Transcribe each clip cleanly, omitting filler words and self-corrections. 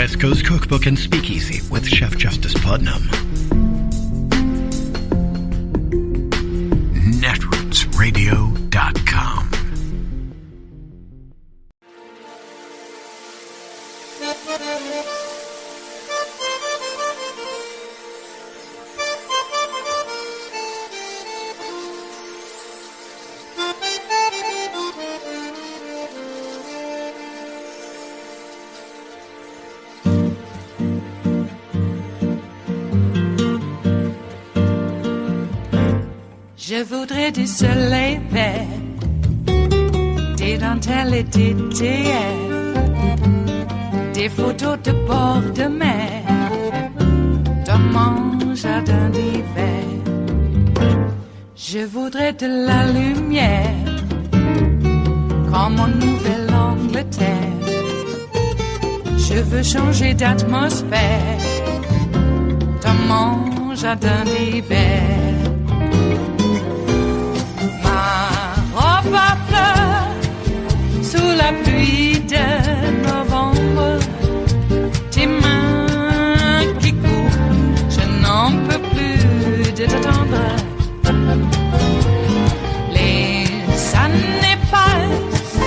West Coast Cookbook and Speakeasy with Chef Justice Putnam. Netrootsradio.com. Je voudrais du soleil vert, des dentelles et des théières, des photos de bord de mer, dans mon jardin d'hiver. Je voudrais de la lumière, comme en Nouvelle-Angleterre. Je veux changer d'atmosphère, dans mon jardin d'hiver. Ma fleur sous la pluie de novembre, tes mains qui courent, je n'en peux plus de t'attendre. Les années passent,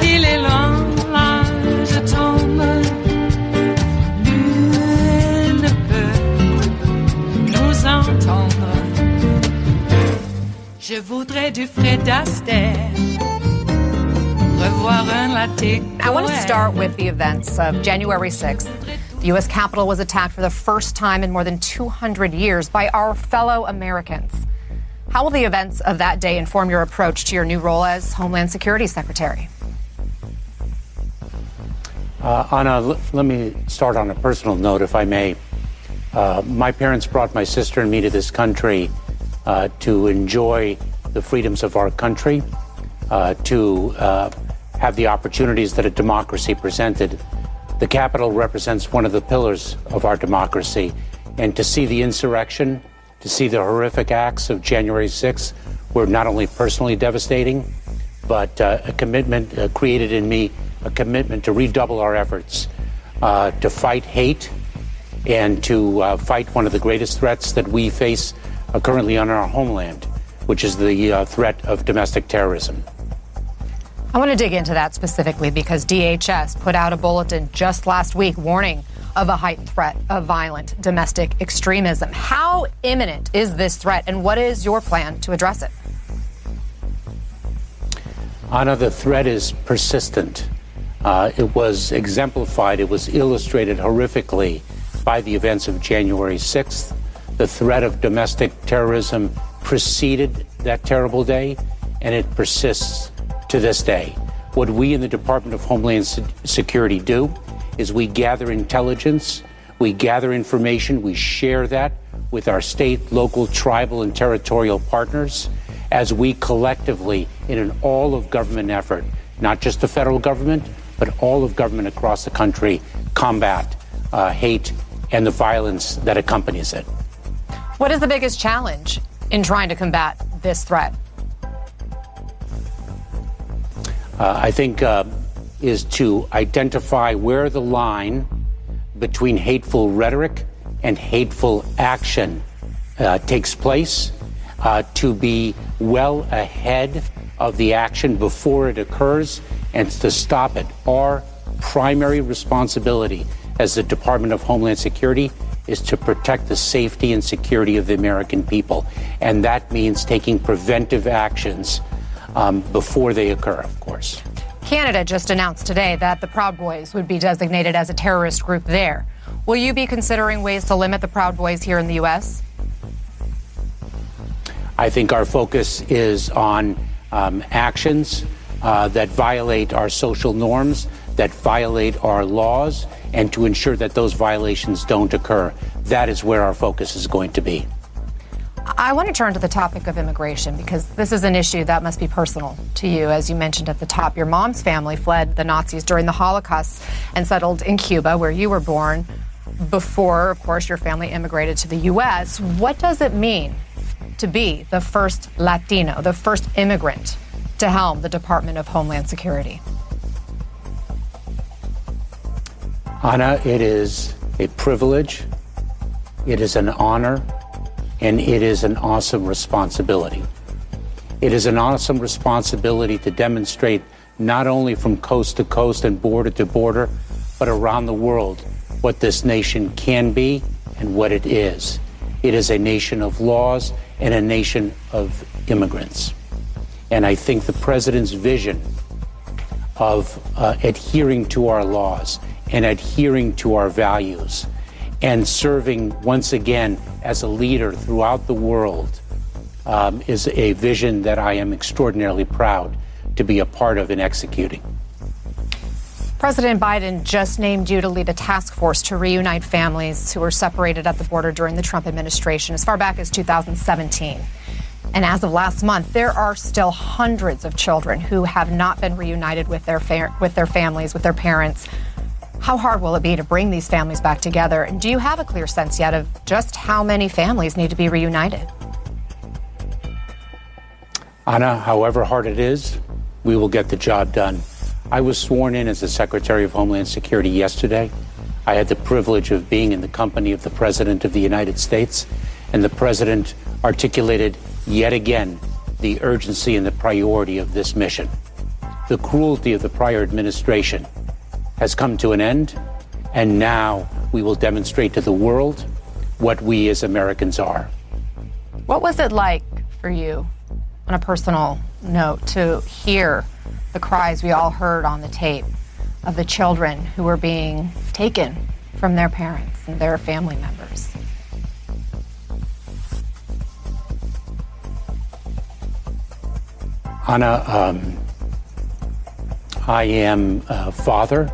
il est long, là je tombe. Nul ne peut nous entendre. Je voudrais du Fred Astaire, revoir un latte. I want to start with the events of January 6th. The U.S. Capitol was attacked for the first time in more than 200 years by our fellow Americans. How will the events of that day inform your approach to your new role as Homeland Security Secretary? Anna, let me start on a personal note, if I may. My parents brought my sister and me to this country to enjoy the freedoms of our country, to have the opportunities that a democracy presented. The Capitol represents one of the pillars of our democracy, and to see the insurrection, to see the horrific acts of January 6th were not only personally devastating, but a commitment created in me, a commitment to redouble our efforts to fight hate and to fight one of the greatest threats that we face currently on our homeland, which is the threat of domestic terrorism. I want to dig into that specifically because DHS put out a bulletin just last week warning of a heightened threat of violent domestic extremism. How imminent is this threat, and what is your plan to address it? Anna, the threat is persistent. It was exemplified, it was illustrated horrifically by the events of January 6th. The threat of domestic terrorism preceded that terrible day, and it persists to this day. What we in the Department of Homeland Security do is we gather intelligence, we gather information, we share that with our state, local, tribal, and territorial partners as we collectively, in an all-of-government effort, not just the federal government, but all of government across the country, combat hate and the violence that accompanies it. What is the biggest challenge in trying to combat this threat? I think is to identify where the line between hateful rhetoric and hateful action takes place, to be well ahead of the action before it occurs, and to stop it. Our primary responsibility as the Department of Homeland Security is to protect the safety and security of the American people. And that means taking preventive actions before they occur, of course. Canada just announced today that the Proud Boys would be designated as a terrorist group there. Will you be considering ways to limit the Proud Boys here in the U.S.? I think our focus is on actions that violate our social norms, that violate our laws, and to ensure that those violations don't occur. That is where our focus is going to be. I want to turn to the topic of immigration because this is an issue that must be personal to you. As you mentioned at the top, your mom's family fled the Nazis during the Holocaust and settled in Cuba, where you were born, before, of course, your family immigrated to the U.S. What does it mean to be the first Latino, the first immigrant to helm the Department of Homeland Security? Anna, it is a privilege, it is an honor, and it is an awesome responsibility. It is an awesome responsibility to demonstrate not only from coast to coast and border to border, but around the world what this nation can be and what it is. It is a nation of laws and a nation of immigrants. And I think the president's vision of adhering to our laws and adhering to our values and serving once again as a leader throughout the world is a vision that I am extraordinarily proud to be a part of in executing. President Biden just named you to lead a task force to reunite families who were separated at the border during the Trump administration as far back as 2017. And as of last month, there are still hundreds of children who have not been reunited with their families, with their parents. How hard will it be to bring these families back together? And do you have a clear sense yet of just how many families need to be reunited? Anna, however hard it is, we will get the job done. I was sworn in as the Secretary of Homeland Security yesterday. I had the privilege of being in the company of the President of the United States, and the President articulated yet again the urgency and the priority of this mission. The cruelty of the prior administration has come to an end, and now we will demonstrate to the world what we as Americans are. What was it like for you, on a personal note, to hear the cries we all heard on the tape of the children who were being taken from their parents and their family members? Anna, I am a father.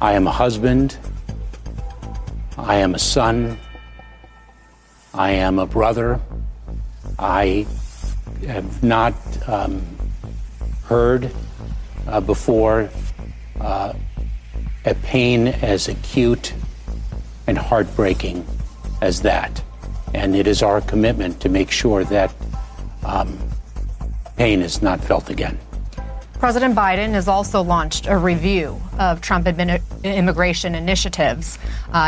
I am a husband. I am a son. I am a brother. I have not heard before a pain as acute and heartbreaking as that. And it is our commitment to make sure that pain is not felt again. President Biden has also launched a review of Trump immigration initiatives,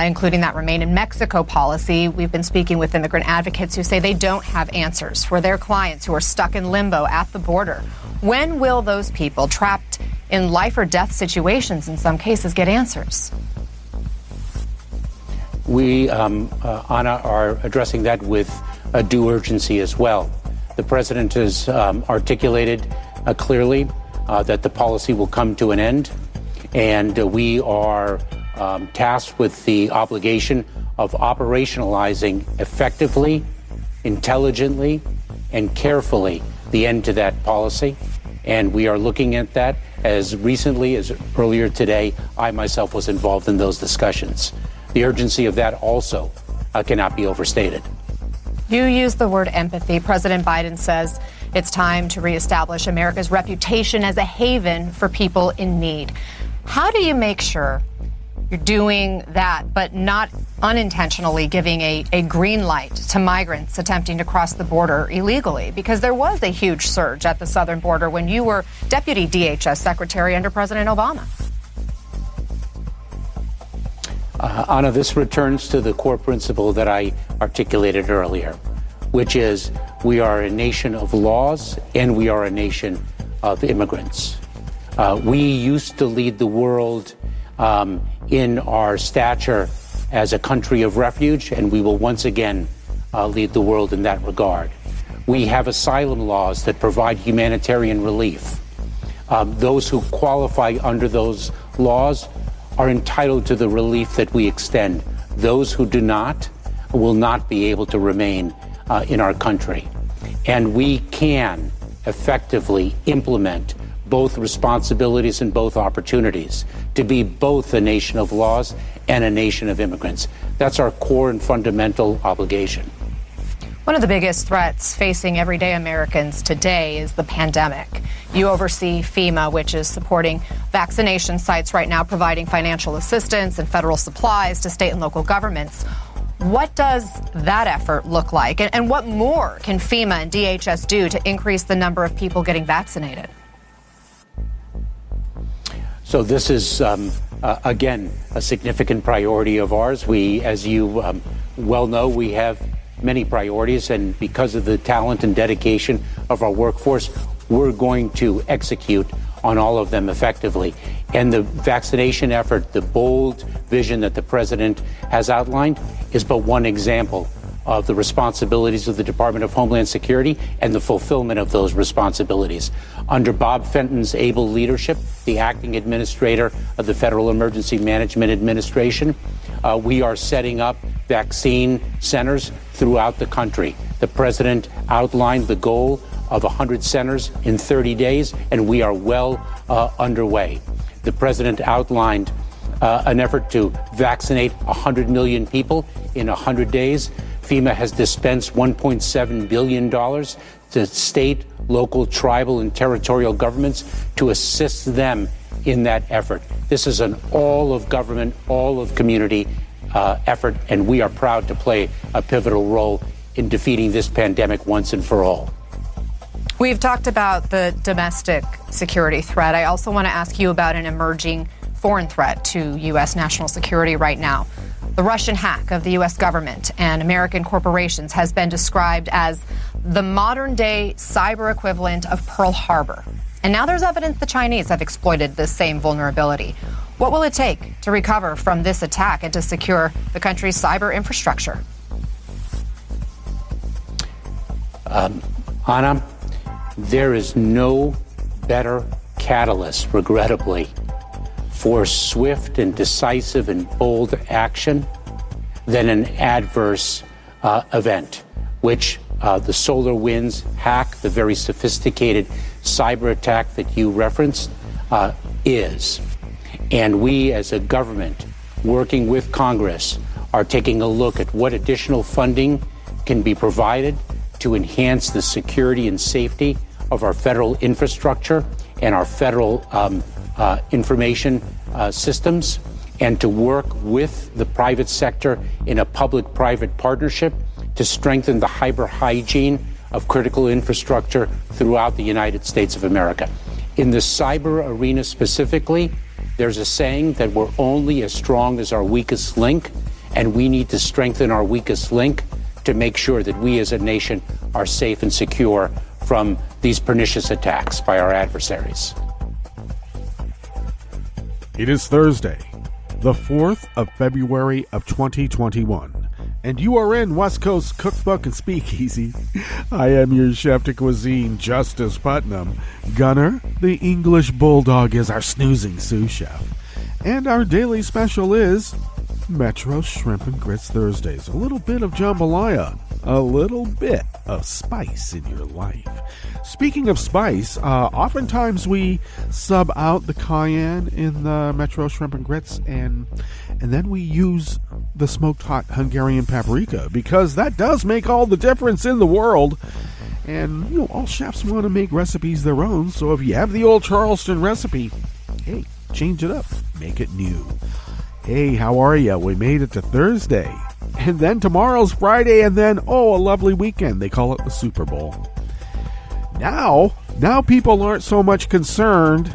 including that Remain in Mexico policy. We've been speaking with immigrant advocates who say they don't have answers for their clients who are stuck in limbo at the border. When will those people trapped in life or death situations in some cases get answers? We, Anna, are addressing that with due urgency as well. The president has articulated clearly that the policy will come to an end, and we are tasked with the obligation of operationalizing effectively, intelligently, and carefully the end to that policy. And we are looking at that. As recently as earlier today, I myself was involved in those discussions. The urgency of that also cannot be overstated. You use the word empathy. President Biden says it's time to reestablish America's reputation as a haven for people in need. How do you make sure you're doing that, but not unintentionally giving a green light to migrants attempting to cross the border illegally? Because there was a huge surge at the southern border when you were Deputy DHS Secretary under President Obama. Anna, this returns to the core principle that I articulated earlier, which is we are a nation of laws and we are a nation of immigrants. We used to lead the world in our stature as a country of refuge, and we will once again lead the world in that regard. We have asylum laws that provide humanitarian relief. Those who qualify under those laws are entitled to the relief that we extend. Those who do not will not be able to remain in our country. And we can effectively implement both responsibilities and both opportunities to be both a nation of laws and a nation of immigrants. That's our core and fundamental obligation. One of the biggest threats facing everyday Americans today is the pandemic. You oversee FEMA, which is supporting vaccination sites right now, providing financial assistance and federal supplies to state and local governments. What does that effort look like? And what more can FEMA and DHS do to increase the number of people getting vaccinated? So this is again, a significant priority of ours. We, as you well know, we have many priorities, and because of the talent and dedication of our workforce, we're going to execute on all of them effectively. And the vaccination effort, the bold vision that the president has outlined, is but one example of the responsibilities of the Department of Homeland Security and the fulfillment of those responsibilities. Under Bob Fenton's able leadership, the acting administrator of the Federal Emergency Management Administration, we are setting up vaccine centers throughout the country. The president outlined the goal of 100 centers in 30 days, and we are well underway. The president outlined an effort to vaccinate 100 million people in 100 days. FEMA has dispensed $1.7 billion to state, local, tribal, and territorial governments to assist them in that effort. This is an all-of-government, all-of-community effort, and we are proud to play a pivotal role in defeating this pandemic once and for all. We've talked about the domestic security threat. I also want to ask you about an emerging foreign threat to U.S. national security right now. The Russian hack of the U.S. government and American corporations has been described as the modern-day cyber equivalent of Pearl Harbor. And now there's evidence the Chinese have exploited this same vulnerability. What will it take to recover from this attack and to secure the country's cyber infrastructure? Anna, there is no better catalyst, regrettably, for swift and decisive and bold action than an adverse event, which the SolarWinds hack, the very sophisticated cyber attack that you referenced, is. And we, as a government, working with Congress, are taking a look at what additional funding can be provided to enhance the security and safety of our federal infrastructure and our federal information systems, and to work with the private sector in a public-private partnership to strengthen the cyber hygiene of critical infrastructure throughout the United States of America. In the cyber arena specifically, there's a saying that we're only as strong as our weakest link, and we need to strengthen our weakest link to make sure that we as a nation are safe and secure from these pernicious attacks by our adversaries. It is Thursday, the 4th of February of 2021, and you are in West Coast Cookbook and Speakeasy. I am your chef de cuisine, Justice Putnam. Gunner, the English Bulldog, is our snoozing sous chef. And our daily special is Metro Shrimp and Grits Thursdays. A little bit of jambalaya, a little bit of spice in your life. Speaking of spice, oftentimes we sub out the cayenne in the Metro Shrimp and Grits, and then we use the smoked hot Hungarian paprika, because that does make all the difference in the world. And, you know, all chefs want to make recipes their own, so if you have the old Charleston recipe, hey, change it up, make it new. Hey, how are you? We made it to Thursday. And then tomorrow's Friday, and then, a lovely weekend. They call it the Super Bowl. Now people aren't so much concerned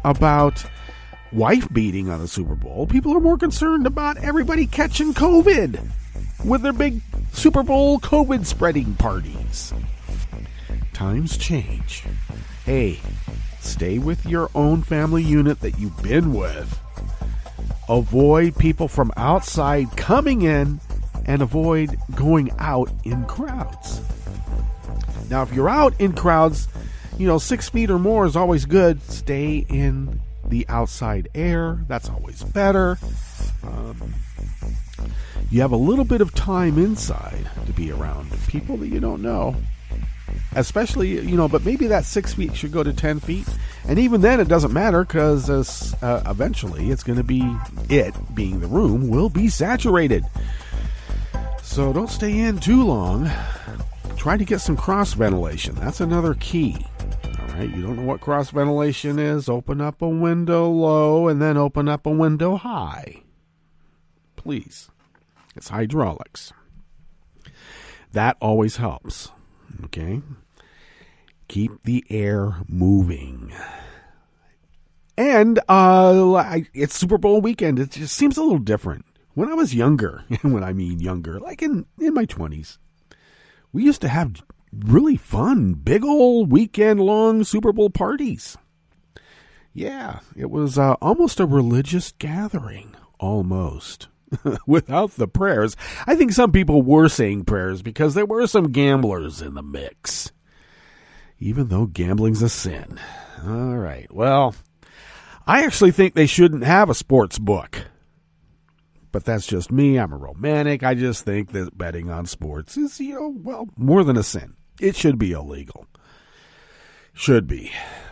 about wife beating on the Super Bowl. People are more concerned about everybody catching COVID with their big Super Bowl COVID spreading parties. Times change. Hey, stay with your own family unit that you've been with. Avoid people from outside coming in, and avoid going out in crowds. Now, if you're out in crowds, 6 feet or more is always good. Stay in the outside air. That's always better. You have a little bit of time inside to be around people that you don't know. Especially, but maybe that 6 feet should go to 10 feet. And even then, it doesn't matter, because eventually it's going to be, it being the room, will be saturated. So don't stay in too long. Try to get some cross ventilation. That's another key. All right, you don't know what cross ventilation is? Open up a window low and then open up a window high. Please. It's hydraulics. That always helps. Okay? Keep the air moving. And it's Super Bowl weekend. It just seems a little different. When I was younger, and when I mean younger, like in my 20s, we used to have really fun, big old weekend-long Super Bowl parties. Yeah, it was almost a religious gathering, almost, without the prayers. I think some people were saying prayers because there were some gamblers in the mix, even though gambling's a sin. All right, well, I actually think they shouldn't have a sports book. But that's just me. I'm a romantic. I just think that betting on sports is, more than a sin. It should be illegal. Should be.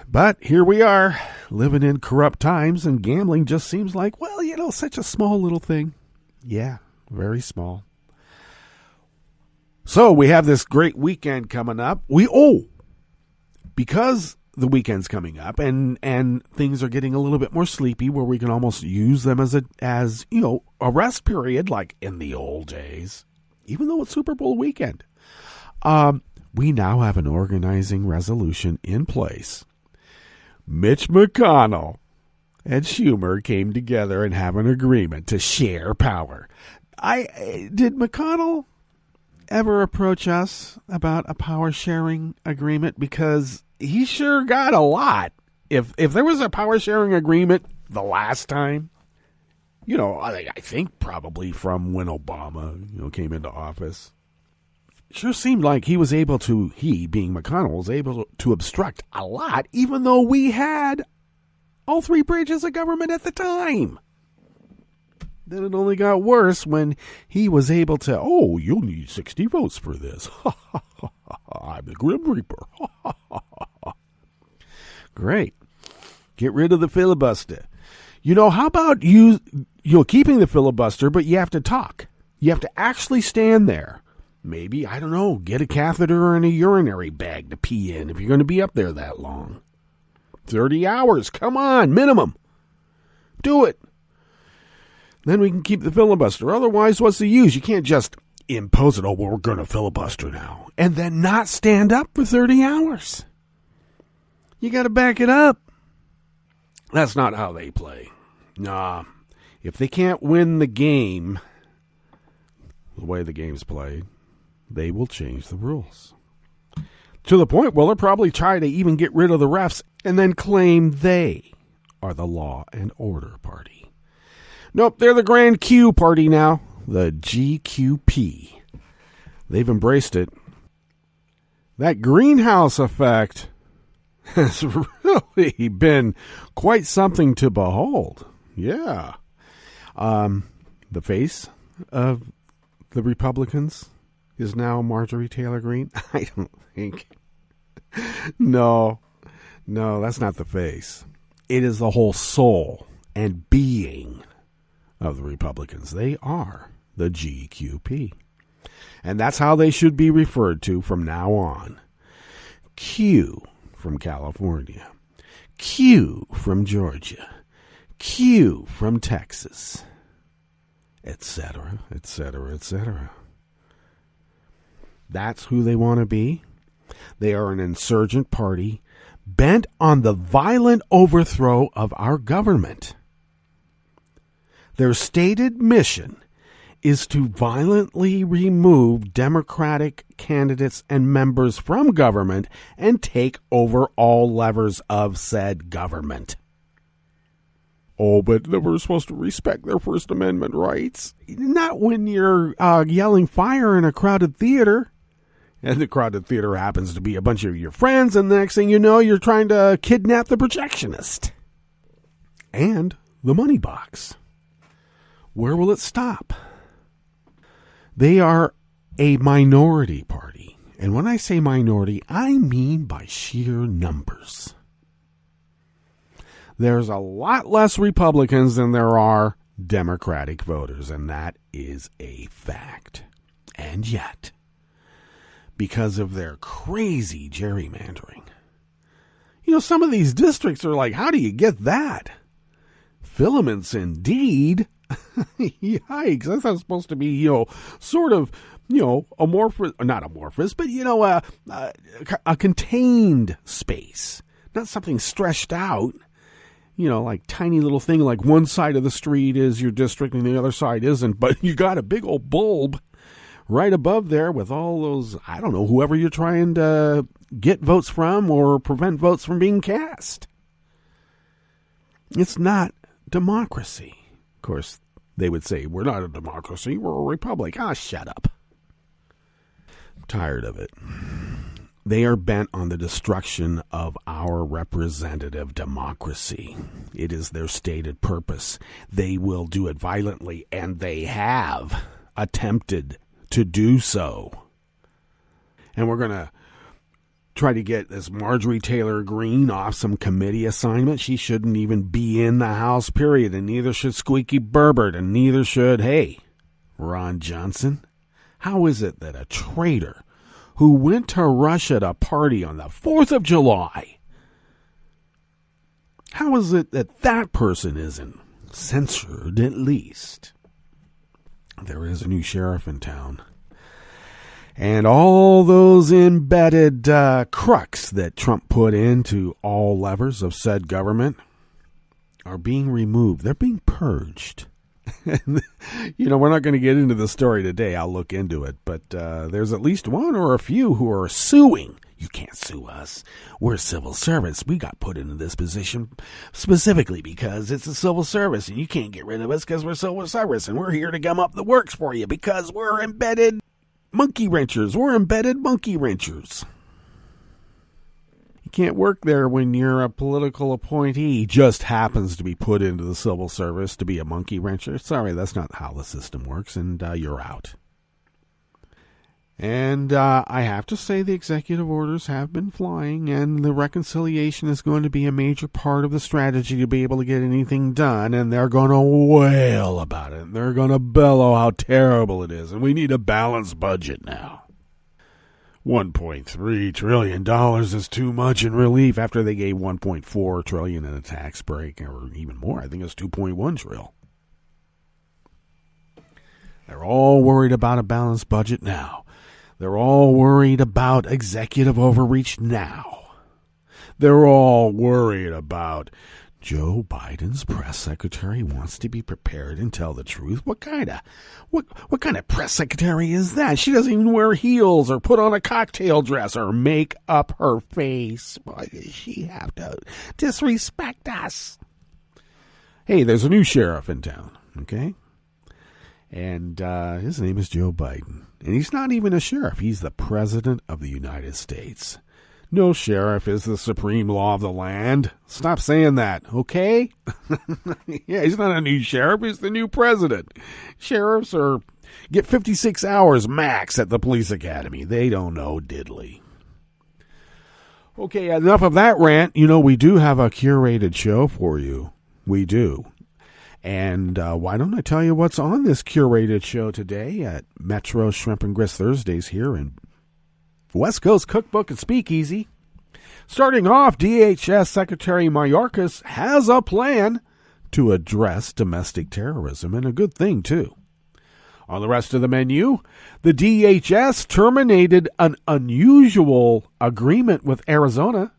But here we are, living in corrupt times, and gambling just seems like, such a small little thing. Yeah, very small. So we have this great weekend coming up. Because the weekend's coming up and things are getting a little bit more sleepy, where we can almost use them as a rest period like in the old days, even though it's Super Bowl weekend. We now have an organizing resolution in place. Mitch McConnell and Schumer came together and have an agreement to share power. Did McConnell ever approach us about a power sharing agreement? Because he sure got a lot. If there was a power sharing agreement the last time, I think probably from when Obama, came into office, sure seemed like he being McConnell, was able to obstruct a lot, even though we had all three branches of government at the time. Then it only got worse when he was able to, you'll need 60 votes for this. I'm the Grim Reaper. Great. Get rid of the filibuster. How about keeping the filibuster, but you have to talk. You have to actually stand there. Maybe, I don't know, get a catheter and a urinary bag to pee in if you're going to be up there that long. 30 hours. Come on, minimum. Do it. Then we can keep the filibuster. Otherwise, what's the use? You can't just impose it. We're going to filibuster now. And then not stand up for 30 hours. You got to back it up. That's not how they play. Nah. If they can't win the game the way the game's played, they will change the rules. To the point where they'll probably try to even get rid of the refs and then claim they are the law and order party. Nope, they're the Grand Q party now. The GQP. They've embraced it. That greenhouse effect has really been quite something to behold. Yeah. The face of the Republicans is now Marjorie Taylor Greene. I don't think. No, that's not the face. It is the whole soul and being of the Republicans. They are the GQP. And that's how they should be referred to from now on. Q from California. Q from Georgia. Q from Texas. Etc., etc., etc. That's who they want to be. They are an insurgent party bent on the violent overthrow of our government. Their stated mission is to violently remove Democratic candidates and members from government and take over all levers of said government. But they were supposed to respect their First Amendment rights. Not when you're yelling fire in a crowded theater. And the crowded theater happens to be a bunch of your friends, and the next thing you know, you're trying to kidnap the projectionist. And the money box. Where will it stop? They are a minority party. And when I say minority, I mean by sheer numbers. There's a lot less Republicans than there are Democratic voters, and that is a fact. And yet, because of their crazy gerrymandering, some of these districts are like, how do you get that? Filaments indeed. Yikes, that's not supposed to be, sort of, amorphous, not amorphous, but, a contained space, not something stretched out. like tiny little thing, like one side of the street is your district and the other side isn't, but you got a big old bulb right above there with all those, I don't know, whoever you're trying to get votes from or prevent votes from being cast. It's not democracy. Of course, they would say, we're not a democracy, we're a republic. Shut up. I'm tired of it. They are bent on the destruction of our representative democracy. It is their stated purpose. They will do it violently, and they have attempted to do so. And we're going to try to get this Marjorie Taylor Greene off some committee assignment. She shouldn't even be in the House, period, and neither should Squeaky Burbert, and neither should, Ron Johnson. How is it that a traitor who went to Russia to party on the 4th of July, how is it that that person isn't censored at least? There is a new sheriff in town. And all those embedded crooks that Trump put into all levers of said government are being removed. They're being purged. We're not going to get into the story today. I'll look into it. But there's at least one or a few who are suing. You can't sue us. We're civil servants. We got put into this position specifically because it's a civil service, and you can't get rid of us because we're civil service, and we're here to gum up the works for you because we're embedded monkey wrenchers. We're embedded monkey wrenchers. You can't work there when you're a political appointee, just happens to be put into the civil service to be a monkey wrencher. Sorry, that's not how the system works, and you're out. And I have to say the executive orders have been flying, and the reconciliation is going to be a major part of the strategy to be able to get anything done, and they're going to wail about it. And they're going to bellow how terrible it is, and we need a balanced budget now. $1.3 trillion is too much in relief after they gave $1.4 trillion in a tax break, or even more. I think it's $2.1 trillion. They're all worried about a balanced budget now. They're all worried about executive overreach now. They're all worried about Joe Biden's press secretary wants to be prepared and tell the truth. What kind of press secretary is that? She doesn't even wear heels or put on a cocktail dress or make up her face. Why does she have to disrespect us? Hey, there's a new sheriff in town, okay? And his name is Joe Biden. And he's not even a sheriff. He's the president of the United States. No sheriff is the supreme law of the land. Stop saying that, okay? Yeah, he's not a new sheriff. He's the new president. Sheriffs get 56 hours max at the police academy. They don't know diddly. Okay, enough of that rant. We do have a curated show for you. We do. And why don't I tell you what's on this curated show today at Metro Shrimp and Grist Thursdays here in West Coast Cookbook and Speakeasy. Starting off, DHS Secretary Mayorkas has a plan to address domestic terrorism, and a good thing, too. On the rest of the menu, the DHS terminated an unusual agreement with Arizona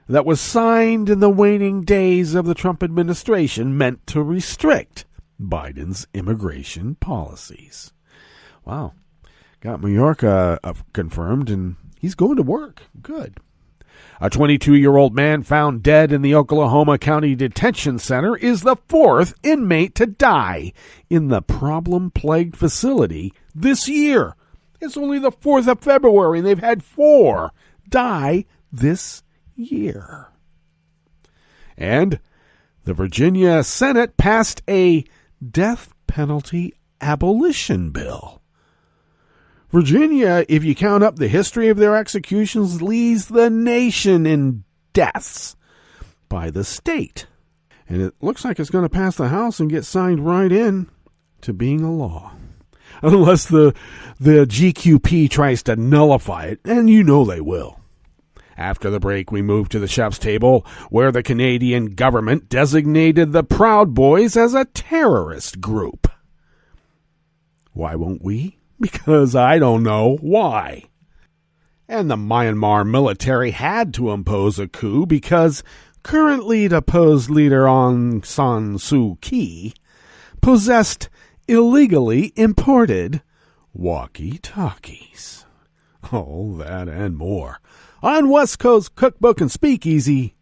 that was signed in the waning days of the Trump administration meant to restrict Biden's immigration policies. Wow. Got Mayorkas confirmed, and he's going to work. Good. A 22-year-old man found dead in the Oklahoma County Detention Center is the fourth inmate to die in the problem-plagued facility this year. It's only the 4th of February, and they've had 4 die this year. And the Virginia Senate passed a death penalty abolition bill. Virginia, if you count up the history of their executions, leads the nation in deaths by the state. And it looks like it's going to pass the House and get signed right in to being a law. Unless the GQP tries to nullify it, and they will. After the break, we move to the chef's table, where the Canadian government designated the Proud Boys as a terrorist group. Why won't we? Because I don't know why. And the Myanmar military had to impose a coup because currently-deposed leader Aung San Suu Kyi possessed illegally imported walkie-talkies. All that and more on West Coast Cookbook and Speakeasy.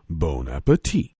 Bon appetit.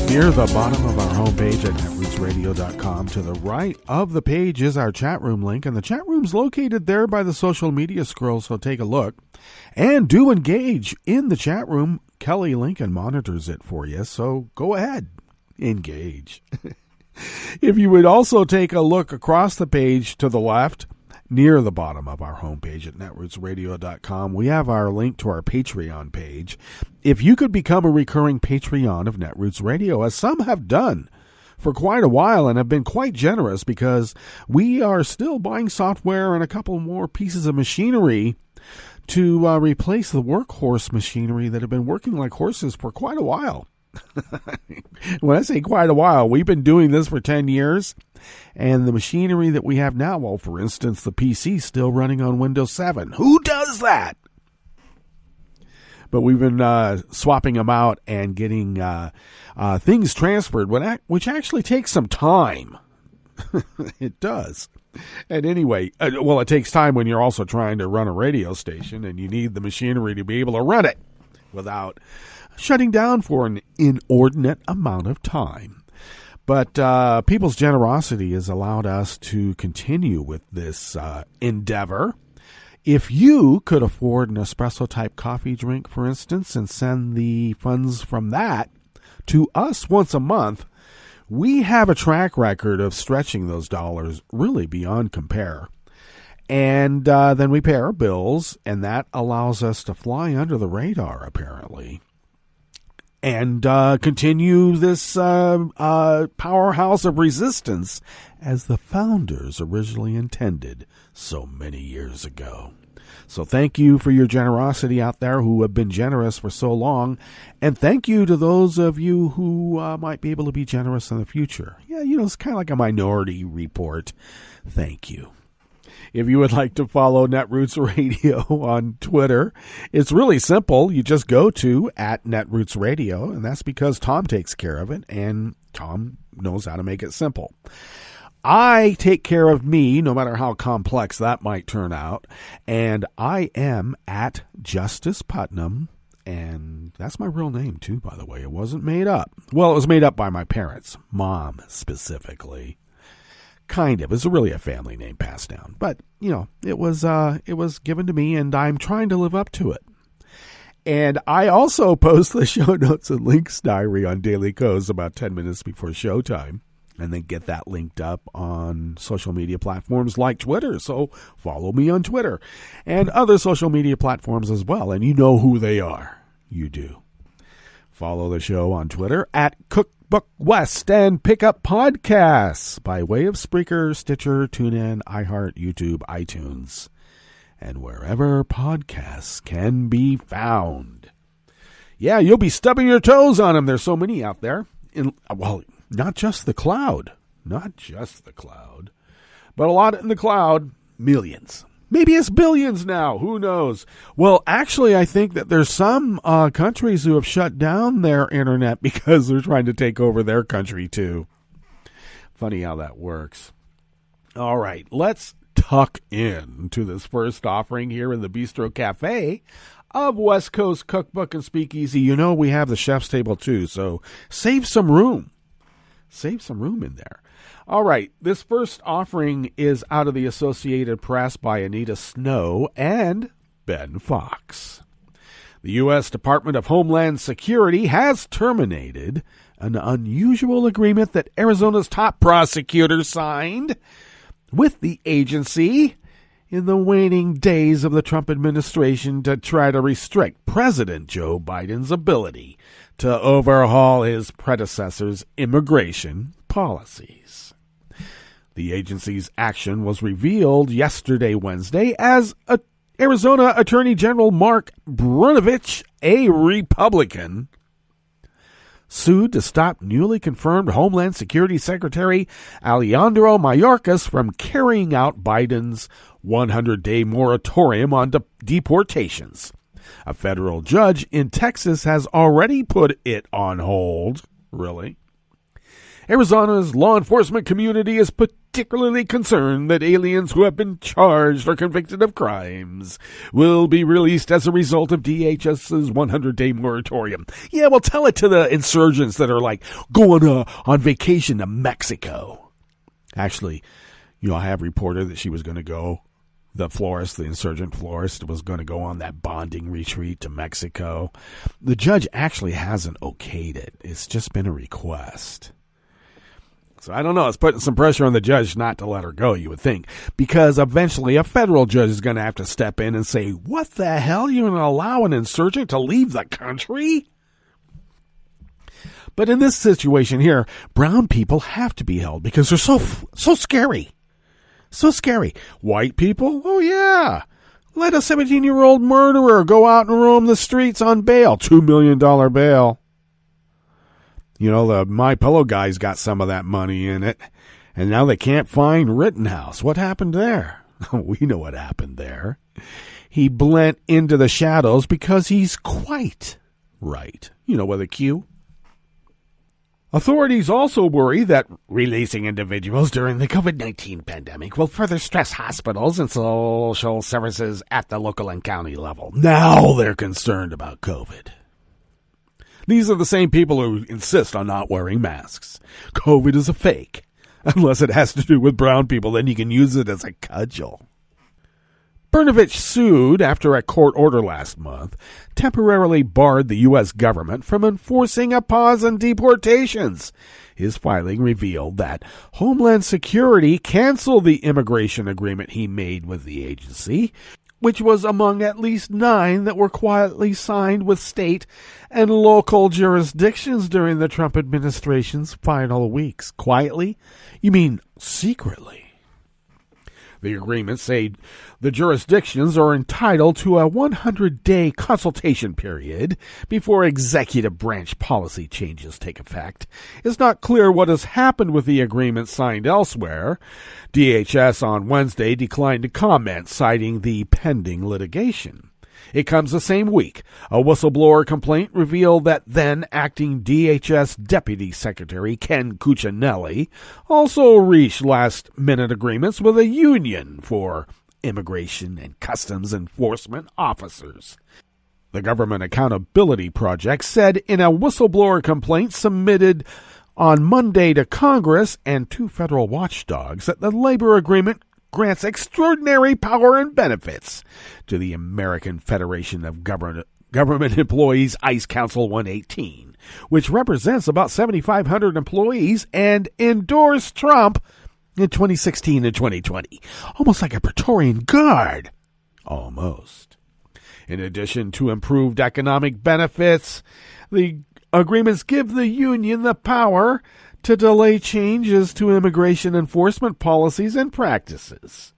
Near the bottom of our homepage at netrootsradio.com, to the right of the page is our chat room link, and the chat room's located there by the social media scroll, so take a look. And do engage in the chat room. Kelly Lincoln monitors it for you, so go ahead, engage. If you would also take a look across the page to the left, near the bottom of our homepage at netrootsradio.com, we have our link to our Patreon page. If you could become a recurring Patreon of Netroots Radio, as some have done for quite a while and have been quite generous, because we are still buying software and a couple more pieces of machinery to replace the workhorse machinery that have been working like horses for quite a while. When I say quite a while, we've been doing this for 10 years. And the machinery that we have now, well, for instance, the PC still running on Windows 7. Who does that? But we've been swapping them out and getting things transferred, which actually takes some time. It does. And anyway, well, it takes time when you're also trying to run a radio station and you need the machinery to be able to run it without shutting down for an inordinate amount of time. But people's generosity has allowed us to continue with this endeavor. If you could afford an espresso-type coffee drink, for instance, and send the funds from that to us once a month, we have a track record of stretching those dollars really beyond compare. And then we pay our bills, and that allows us to fly under the radar, apparently, and continue this powerhouse of resistance as the founders originally intended so many years ago. So thank you for your generosity out there who have been generous for so long, and thank you to those of you who might be able to be generous in the future. Yeah, it's kind of like a minority report. Thank you. If you would like to follow Netroots Radio on Twitter, it's really simple. You just go to @Netroots Radio, and that's because Tom takes care of it, and Tom knows how to make it simple. I take care of me, no matter how complex that might turn out, and I am at Justice Putnam, and that's my real name, too, by the way. It wasn't made up. Well, it was made up by my parents, Mom specifically. Kind of. It's really a family name passed down. But, it was given to me, and I'm trying to live up to it. And I also post the show notes and links diary on Daily Coast about 10 minutes before showtime, and then get that linked up on social media platforms like Twitter. So follow me on Twitter and other social media platforms as well. And you know who they are. You do. Follow the show on Twitter at Cookbook West, and pick up podcasts by way of Spreaker, Stitcher, TuneIn, iHeart, YouTube, iTunes, and wherever podcasts can be found. Yeah, you'll be stubbing your toes on them. There's so many out there. Not just the cloud, but a lot in the cloud, millions. Maybe it's billions now. Who knows? Well, actually, I think that there's some countries who have shut down their internet because they're trying to take over their country, too. Funny how that works. All right, let's tuck in to this first offering here in the Bistro Cafe of West Coast Cookbook and Speakeasy. We have the chef's table, too, so save some room. Save some room in there. All right, this first offering is out of the Associated Press by Anita Snow and Ben Fox. The U.S. Department of Homeland Security has terminated an unusual agreement that Arizona's top prosecutor signed with the agency in the waning days of the Trump administration to try to restrict President Joe Biden's ability to overhaul his predecessor's immigration policies. The agency's action was revealed yesterday, Wednesday, as Arizona Attorney General Mark Brnovich, a Republican, sued to stop newly confirmed Homeland Security Secretary Alejandro Mayorkas from carrying out Biden's 100-day moratorium on deportations. A federal judge in Texas has already put it on hold. Really? Arizona's law enforcement community is particularly concerned that aliens who have been charged or convicted of crimes will be released as a result of DHS's 100-day moratorium. Yeah, well, tell it to the insurgents that are like going on vacation to Mexico. Actually, I have reported that she was going to go, the insurgent florist was going to go on that bonding retreat to Mexico. The judge actually hasn't okayed it. It's just been a request. So I don't know. It's putting some pressure on the judge not to let her go, you would think, because eventually a federal judge is going to have to step in and say, what the hell? You're going to allow an insurgent to leave the country? But in this situation here, brown people have to be held because they're so scary. So scary. White people? Oh, yeah. Let a 17-year-old murderer go out and roam the streets on bail. $2 million bail. The My Pillow guys got some of that money in it, and now they can't find Rittenhouse. What happened there? We know what happened there. He blent into the shadows because he's quite right. With a Q. Authorities also worry that releasing individuals during the COVID-19 pandemic will further stress hospitals and social services at the local and county level. Now they're concerned about COVID. These are the same people who insist on not wearing masks. COVID is a fake. Unless it has to do with brown people, then you can use it as a cudgel. Brnovich sued after a court order last month temporarily barred the U.S. government from enforcing a pause on deportations. His filing revealed that Homeland Security canceled the immigration agreement he made with the agency, which was among at least 9 that were quietly signed with state and local jurisdictions during the Trump administration's final weeks. Quietly? You mean secretly? The agreements say the jurisdictions are entitled to a 100-day consultation period before executive branch policy changes take effect. It's not clear what has happened with the agreement signed elsewhere. DHS on Wednesday declined to comment, citing the pending litigation. It comes the same week. A whistleblower complaint revealed that then-acting DHS Deputy Secretary Ken Cuccinelli also reached last-minute agreements with a union for immigration and customs enforcement officers. The Government Accountability Project said in a whistleblower complaint submitted on Monday to Congress and 2 federal watchdogs that the labor agreement grants extraordinary power and benefits to the American Federation of Government Employees ICE Council 118, which represents about 7,500 employees and endorsed Trump in 2016 and 2020. Almost like a Praetorian Guard. Almost. In addition to improved economic benefits, the agreements give the union the power to delay changes to immigration enforcement policies and practices.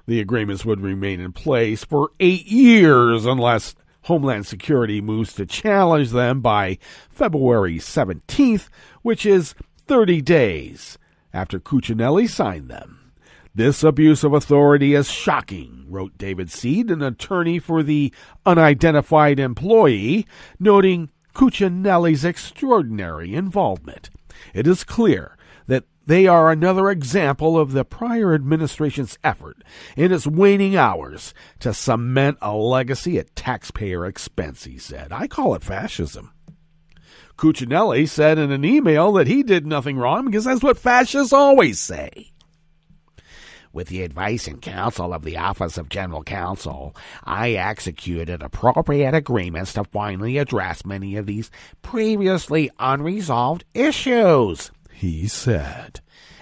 The agreements would remain in place for 8 years unless Homeland Security moves to challenge them by February 17th, which is 30 days after Cuccinelli signed them. This abuse of authority is shocking, wrote David Seed, an attorney for the unidentified employee, noting Cuccinelli's extraordinary involvement. It is clear that they are another example of the prior administration's effort in its waning hours to cement a legacy at taxpayer expense, he said. I call it fascism. Cuccinelli said in an email that he did nothing wrong because that's what fascists always say. With the advice and counsel of the Office of General Counsel, I executed appropriate agreements to finally address many of these previously unresolved issues, he said.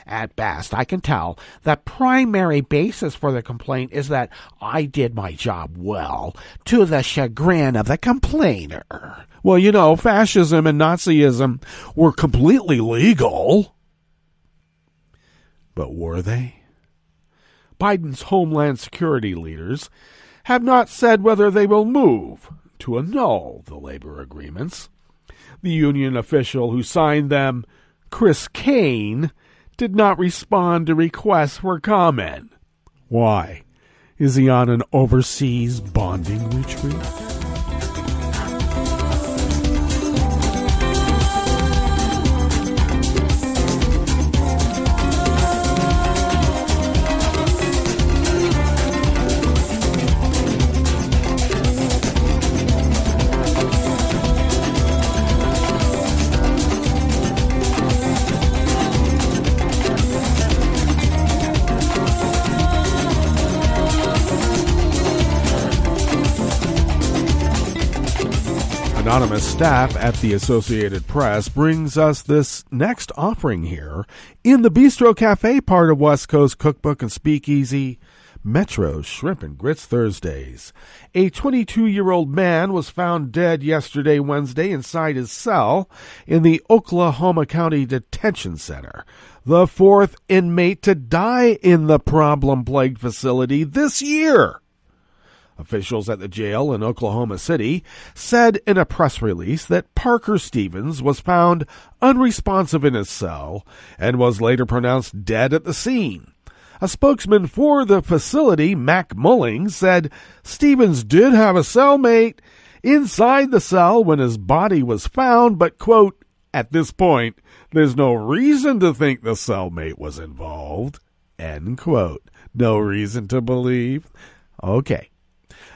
At best, I can tell the primary basis for the complaint is that I did my job well, to the chagrin of the complainer. Well, you know, fascism and Nazism were completely legal. But were they? Biden's Homeland Security leaders have not said whether they will move to annul the labor agreements. The union official who signed them, Chris Kane, did not respond to requests for comment. Why? Is he on an overseas bonding retreat? Anonymous staff at the Associated Press brings us this next offering here in the Bistro Cafe, part of West Coast Cookbook and Speakeasy, Metro Shrimp and Grits Thursdays. A 22-year-old man was found dead yesterday, Wednesday, inside his cell in the Oklahoma County Detention Center, the fourth inmate to die in the problem-plagued facility this year. Officials at the jail in Oklahoma City said in a press release that Parker Stevens was found unresponsive in his cell and was later pronounced dead at the scene. A spokesman for the facility, Mac Mullings, said Stevens did have a cellmate inside the cell when his body was found, but, quote, at this point, there's no reason to think the cellmate was involved, end quote. No reason to believe? Okay.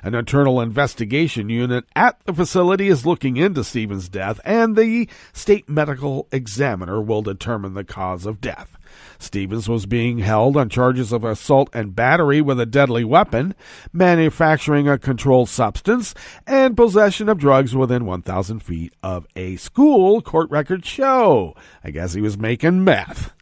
An internal investigation unit at the facility is looking into Stevens' death, and the state medical examiner will determine the cause of death. Stevens was being held on charges of assault and battery with a deadly weapon, manufacturing a controlled substance, and possession of drugs within 1,000 feet of a school, court records show. I guess he was making meth.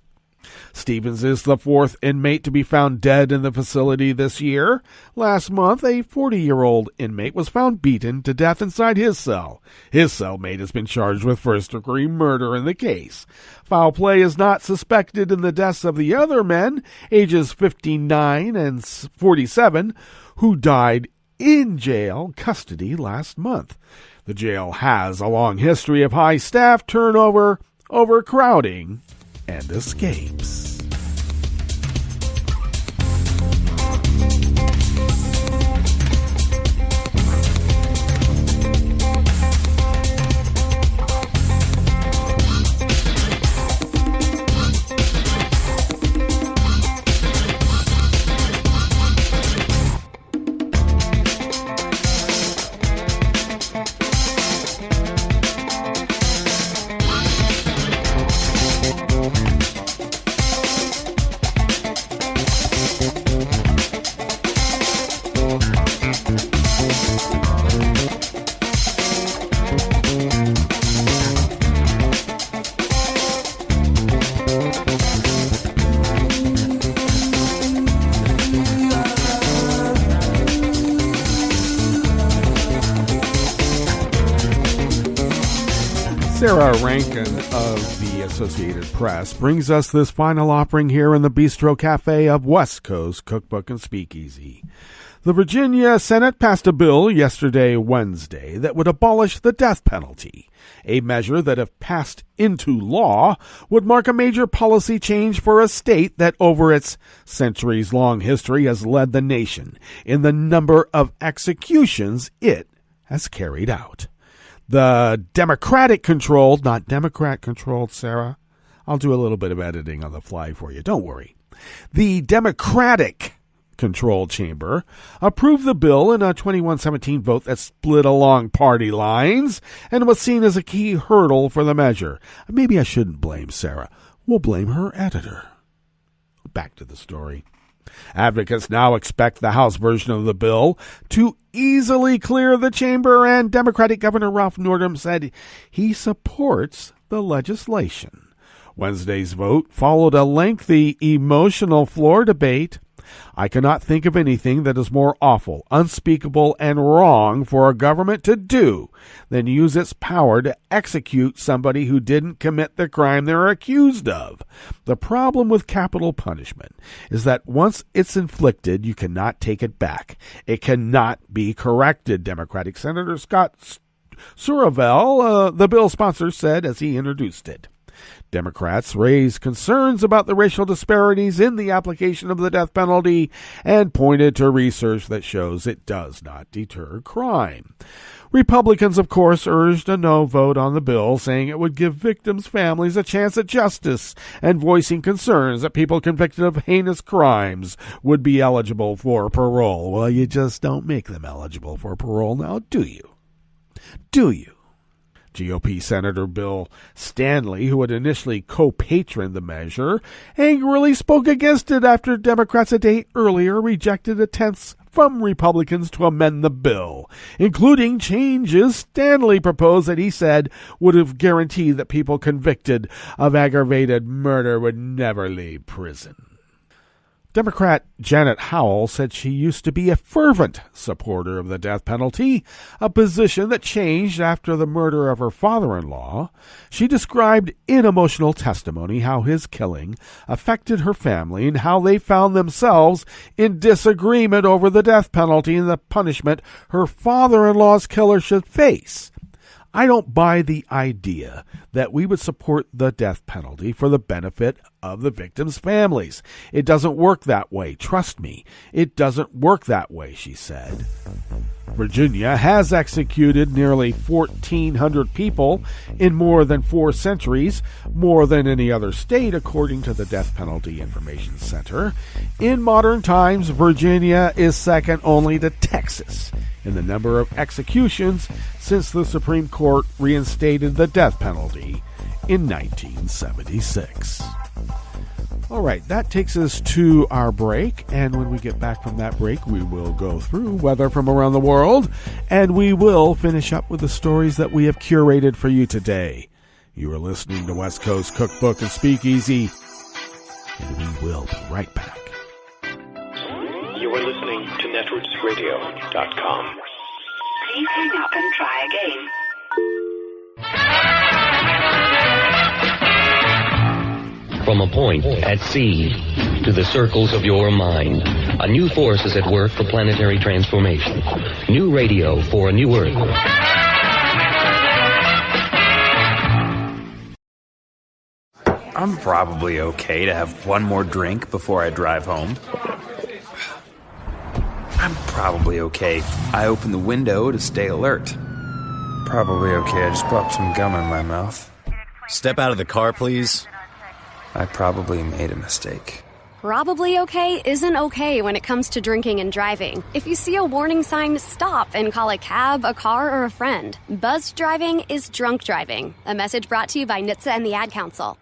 Stevens is the fourth inmate to be found dead in the facility this year. Last month, a 40-year-old inmate was found beaten to death inside his cell. His cellmate has been charged with first-degree murder in the case. Foul play is not suspected in the deaths of the other men, ages 59 and 47, who died in jail custody last month. The jail has a long history of high staff turnover, overcrowding, and escapes. Sarah Rankin of the Associated Press brings us this final offering here in the Bistro Cafe of West Coast Cookbook and Speakeasy. The Virginia Senate passed a bill yesterday, Wednesday, that would abolish the death penalty, a measure that, if passed into law, would mark a major policy change for a state that, over its centuries-long history, has led the nation in the number of executions it has carried out. The Democratic-controlled, not Democrat-controlled, Sarah. I'll do a little bit of editing on the fly for you. Don't worry. The Democratic-controlled chamber approved the bill in a 21-17 vote that split along party lines and was seen as a key hurdle for the measure. Maybe I shouldn't blame Sarah. We'll blame her editor. Back to the story. Advocates now expect the House version of the bill to easily clear the chamber, and Democratic Governor Ralph Northam said he supports the legislation. Wednesday's vote followed a lengthy, emotional floor debate. I cannot think of anything that is more awful, unspeakable, and wrong for a government to do than use its power to execute somebody who didn't commit the crime they're accused of. The problem with capital punishment is that once it's inflicted, you cannot take it back. It cannot be corrected, Democratic Senator Scott Suravel, the bill sponsor, said as he introduced it. Democrats raised concerns about the racial disparities in the application of the death penalty and pointed to research that shows it does not deter crime. Republicans, of course, urged a no vote on the bill, saying it would give victims' families a chance at justice and voicing concerns that people convicted of heinous crimes would be eligible for parole. Well, you just don't make them eligible for parole now, do you? Do you? GOP Senator Bill Stanley, who had initially co-patroned the measure, angrily spoke against it after Democrats a day earlier rejected attempts from Republicans to amend the bill, including changes Stanley proposed that he said would have guaranteed that people convicted of aggravated murder would never leave prison. Democrat Janet Howell said she used to be a fervent supporter of the death penalty, a position that changed after the murder of her father-in-law. She described in emotional testimony how his killing affected her family and how they found themselves in disagreement over the death penalty and the punishment her father-in-law's killer should face. I don't buy the idea that we would support the death penalty for the benefit of the victims' families. It doesn't work that way. Trust me, it doesn't work that way, she said. Virginia has executed nearly 1,400 people in more than 4 centuries, more than any other state, according to the Death Penalty Information Center. In modern times, Virginia is second only to Texas in the number of executions since the Supreme Court reinstated the death penalty in 1976. All right, that takes us to our break, and when we get back from that break, we will go through weather from around the world, and we will finish up with the stories that we have curated for you today. You are listening to West Coast Cookbook and Speakeasy, and we will be right back. You are listening to netrootsradio.com. Please hang up and try again. From a point at sea to the circles of your mind, a new force is at work for planetary transformation. New radio for a new Earth. I'm probably okay to have one more drink before I drive home. I'm probably okay. I open the window to stay alert. Probably okay. I just popped some gum in my mouth. Step out of the car, please. I probably made a mistake. Probably okay isn't okay when it comes to drinking and driving. If you see a warning sign, stop and call a cab, a car, or a friend. Buzzed driving is drunk driving. A message brought to you by NHTSA and the Ad Council.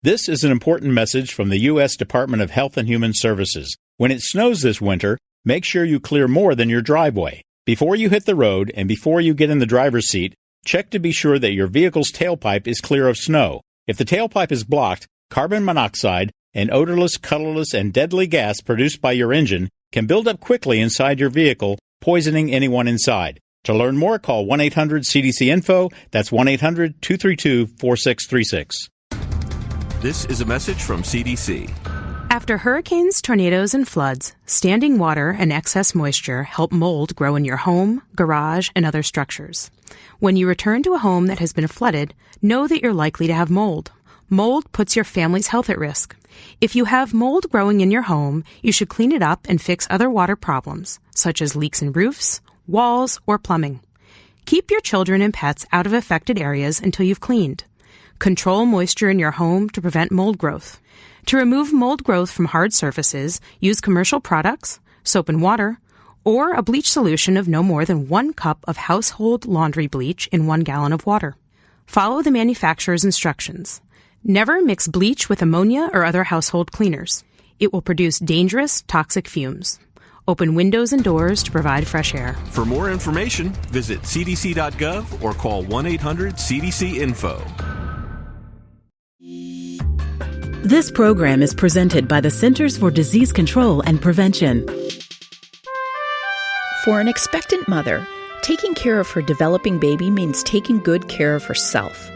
This is an important message from the U.S. Department of Health and Human Services. When it snows this winter, make sure you clear more than your driveway. Before you hit the road and before you get in the driver's seat, check to be sure that your vehicle's tailpipe is clear of snow. If the tailpipe is blocked, carbon monoxide, an odorless, colorless, and deadly gas produced by your engine can build up quickly inside your vehicle, poisoning anyone inside. To learn more, call 1-800-CDC-INFO. That's 1-800-232-4636. This is a message from CDC. After hurricanes, tornadoes, and floods, standing water and excess moisture help mold grow in your home, garage, and other structures. When you return to a home that has been flooded, know that you're likely to have mold. Mold puts your family's health at risk. If you have mold growing in your home, you should clean it up and fix other water problems, such as leaks in roofs, walls, or plumbing. Keep your children and pets out of affected areas until you've cleaned. Control moisture in your home to prevent mold growth. To remove mold growth from hard surfaces, use commercial products, soap and water, or a bleach solution of no more than 1 cup of household laundry bleach in 1 gallon of water. Follow the manufacturer's instructions. Never mix bleach with ammonia or other household cleaners. It will produce dangerous, toxic fumes. Open windows and doors to provide fresh air. For more information, visit cdc.gov or call 1-800-CDC-INFO. This program is presented by the Centers for Disease Control and Prevention. For an expectant mother, taking care of her developing baby means taking good care of herself.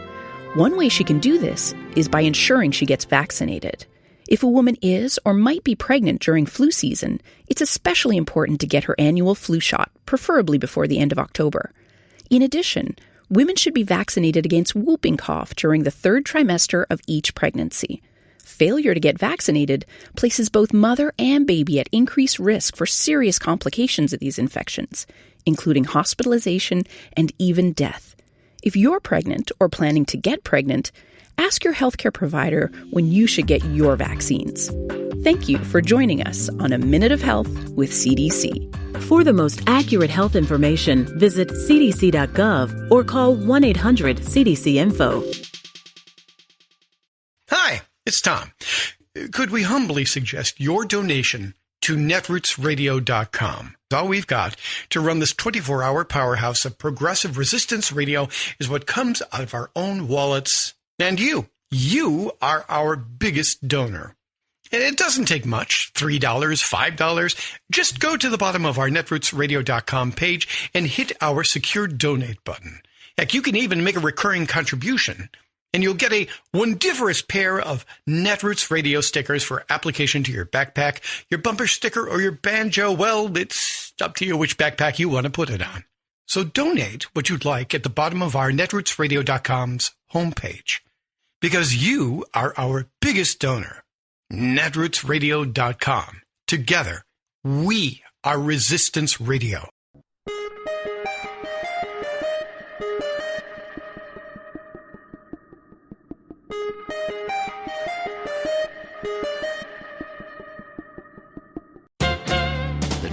One way she can do this is by ensuring she gets vaccinated. If a woman is or might be pregnant during flu season, it's especially important to get her annual flu shot, preferably before the end of October. In addition, women should be vaccinated against whooping cough during the 3rd trimester of each pregnancy. Failure to get vaccinated places both mother and baby at increased risk for serious complications of these infections, including hospitalization and even death. If you're pregnant or planning to get pregnant, ask your healthcare provider when you should get your vaccines. Thank you for joining us on A Minute of Health with CDC. For the most accurate health information, visit cdc.gov or call 1-800-CDC-INFO. Hi, it's Tom. Could we humbly suggest your donation to netrootsradio.com? All we've got to run this 24-hour powerhouse of progressive resistance radio is what comes out of our own wallets. And you are our biggest donor. And it doesn't take much, $3, $5. Just go to the bottom of our netrootsradio.com page and hit our secure donate button. Heck, you can even make a recurring contribution, and you'll get a wondiferous pair of Netroots radio stickers for application to your backpack, your bumper sticker, or your banjo. Well, it's up to you which backpack you want to put it on. So donate what you'd like at the bottom of our netrootsradio.com's homepage, because you are our biggest donor. netrootsradio.com. Together, we are Resistance Radio.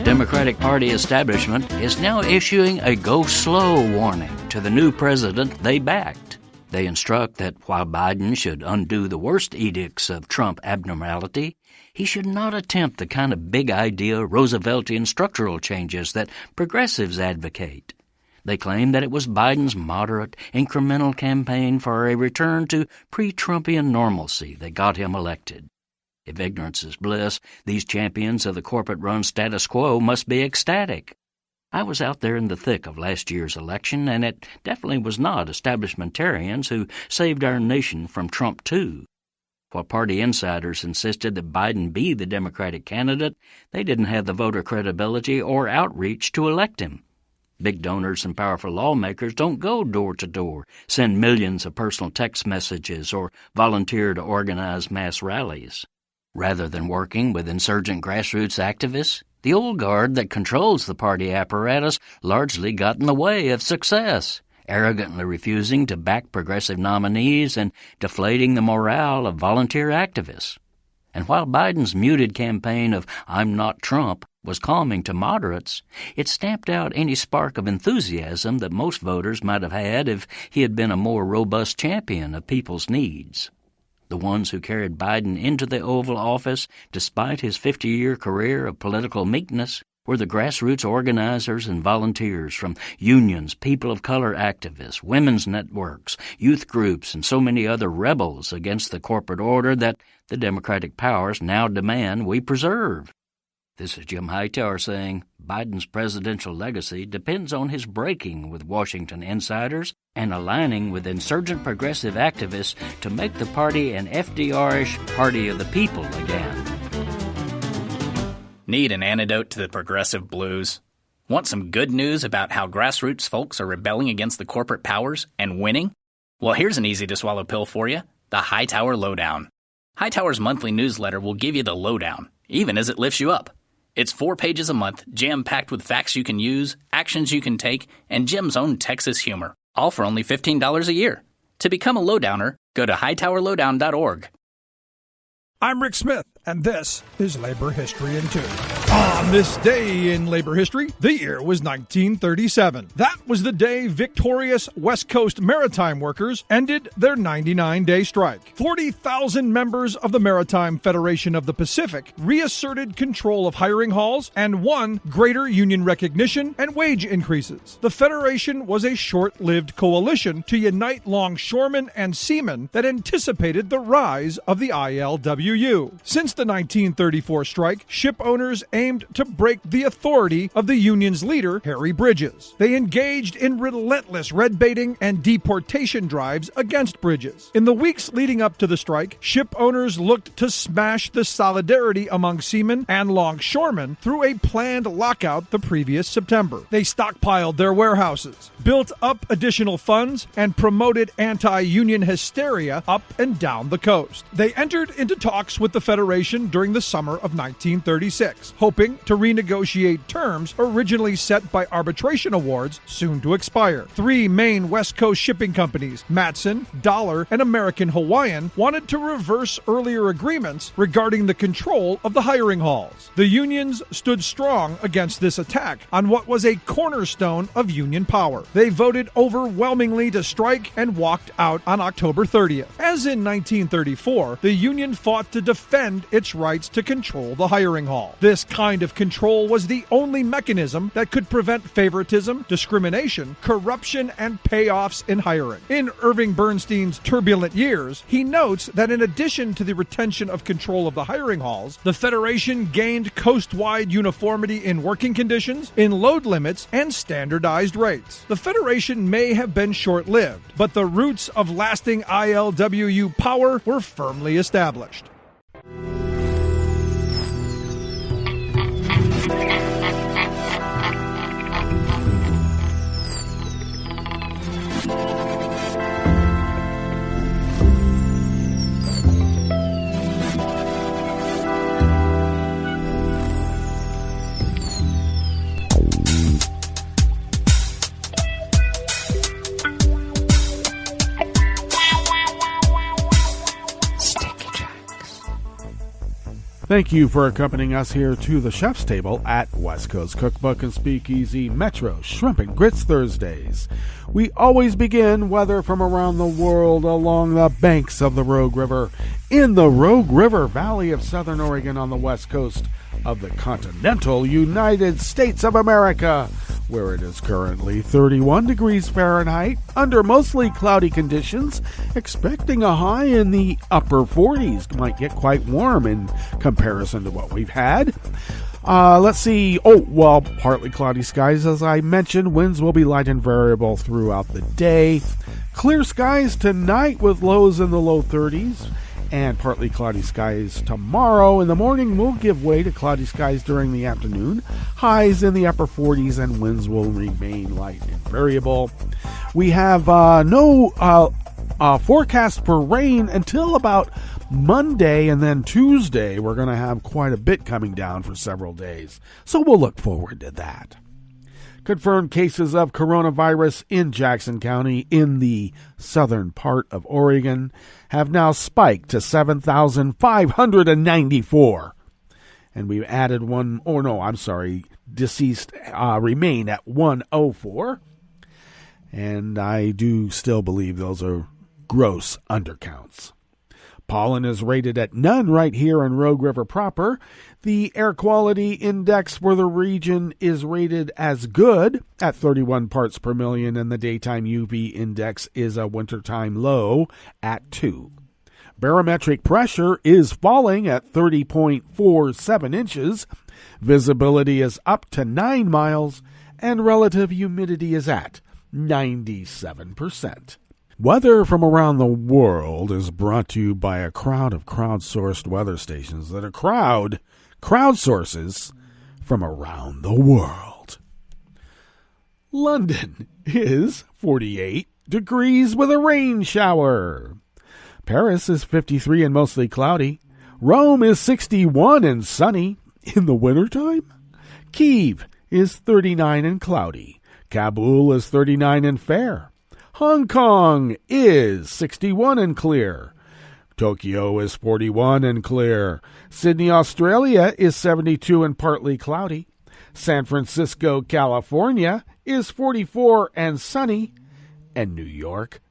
Democratic Party establishment is now issuing a go slow warning to the new president they backed. They instruct that while Biden should undo the worst edicts of Trump abnormality, he should not attempt the kind of big idea Rooseveltian structural changes that progressives advocate. They claim that it was Biden's moderate, incremental campaign for a return to pre-Trumpian normalcy that got him elected. If ignorance is bliss, these champions of the corporate-run status quo must be ecstatic. I was out there in the thick of last year's election, and it definitely was not establishmentarians who saved our nation from Trump, too. While party insiders insisted that Biden be the Democratic candidate, they didn't have the voter credibility or outreach to elect him. Big donors and powerful lawmakers don't go door to door, send millions of personal text messages, or volunteer to organize mass rallies. Rather than working with insurgent grassroots activists, the old guard that controls the party apparatus largely got in the way of success, arrogantly refusing to back progressive nominees and deflating the morale of volunteer activists. And while Biden's muted campaign of "I'm not Trump" was calming to moderates, it stamped out any spark of enthusiasm that most voters might have had if he had been a more robust champion of people's needs. The ones who carried Biden into the Oval Office, despite his 50-year career of political meekness, were the grassroots organizers and volunteers from unions, people of color activists, women's networks, youth groups, and so many other rebels against the corporate order that the Democratic powers now demand we preserve. This is Jim Hightower saying Biden's presidential legacy depends on his breaking with Washington insiders and aligning with insurgent progressive activists to make the party an FDR-ish party of the people again. Need an antidote to the progressive blues? Want some good news about how grassroots folks are rebelling against the corporate powers and winning? Well, here's an easy-to-swallow pill for you, the Hightower Lowdown. Hightower's monthly newsletter will give you the lowdown, even as it lifts you up. It's 4 pages a month, jam-packed with facts you can use, actions you can take, and Jim's own Texas humor, all for only $15 a year. To become a lowdowner, go to hightowerlowdown.org. I'm Rick Smith, and this is Labor History in 2. On this day in labor history, the year was 1937. That was the day victorious West Coast maritime workers ended their 99-day strike. 40,000 members of the Maritime Federation of the Pacific reasserted control of hiring halls and won greater union recognition and wage increases. The Federation was a short-lived coalition to unite longshoremen and seamen that anticipated the rise of the ILWU. Since the 1934 strike, ship owners aimed to break the authority of the union's leader, Harry Bridges. They engaged in relentless red-baiting and deportation drives against Bridges. In the weeks leading up to the strike, ship owners looked to smash the solidarity among seamen and longshoremen through a planned lockout the previous September. They stockpiled their warehouses, built up additional funds, and promoted anti-union hysteria up and down the coast. They entered into talks with the Federation during the summer of 1936, hoping to renegotiate terms originally set by arbitration awards soon to expire. 3 main West Coast shipping companies, Matson, Dollar, and American Hawaiian, wanted to reverse earlier agreements regarding the control of the hiring halls. The unions stood strong against this attack on what was a cornerstone of union power. They voted overwhelmingly to strike and walked out on October 30th. As in 1934, the union fought to defend its rights to control the hiring hall. This kind of control was the only mechanism that could prevent favoritism, discrimination, corruption, and payoffs in hiring. In Irving Bernstein's Turbulent Years, he notes that in addition to the retention of control of the hiring halls, the Federation gained coast-wide uniformity in working conditions, in load limits, and standardized rates. The Federation may have been short-lived, but the roots of lasting ILWU power were firmly established. Thank you for accompanying us here to the chef's table at West Coast Cookbook and Speakeasy Metro Shrimp and Grits Thursdays. We always begin weather from around the world along the banks of the Rogue River, in the Rogue River Valley of Southern Oregon on the west coast of the continental United States of America, where it is currently 31 degrees Fahrenheit under mostly cloudy conditions, expecting a high in the upper 40s. Might get quite warm in comparison to what we've had. Let's see. Partly cloudy skies, as I mentioned. Winds will be light and variable throughout the day. Clear skies tonight with lows in the low 30s. And partly cloudy skies tomorrow. In the morning will give way to cloudy skies during the afternoon. Highs in the upper 40s, and winds will remain light and variable. We have no forecast for rain until about Monday, and then Tuesday we're going to have quite a bit coming down for several days. So we'll look forward to that. Confirmed cases of coronavirus in Jackson County in the southern part of Oregon have now spiked to 7,594. And we've added deceased remain at 104. And I do still believe those are gross undercounts. Pollen is rated at none right here in Rogue River proper. The air quality index for the region is rated as good at 31 parts per million, and the daytime UV index is a wintertime low at 2. Barometric pressure is falling at 30.47 inches. Visibility is up to 9 miles, and relative humidity is at 97%. Weather from around the world is brought to you by a crowd of crowdsourced weather stations that are crowdsources from around the world. London is 48 degrees with a rain shower. Paris is 53 and mostly cloudy. Rome is 61 and sunny in the wintertime. Kyiv is 39 and cloudy. Kabul is 39 and fair. Hong Kong is 61 and clear. Tokyo is 41 and clear. Sydney, Australia is 72 and partly cloudy. San Francisco, California is 44 and sunny. And New York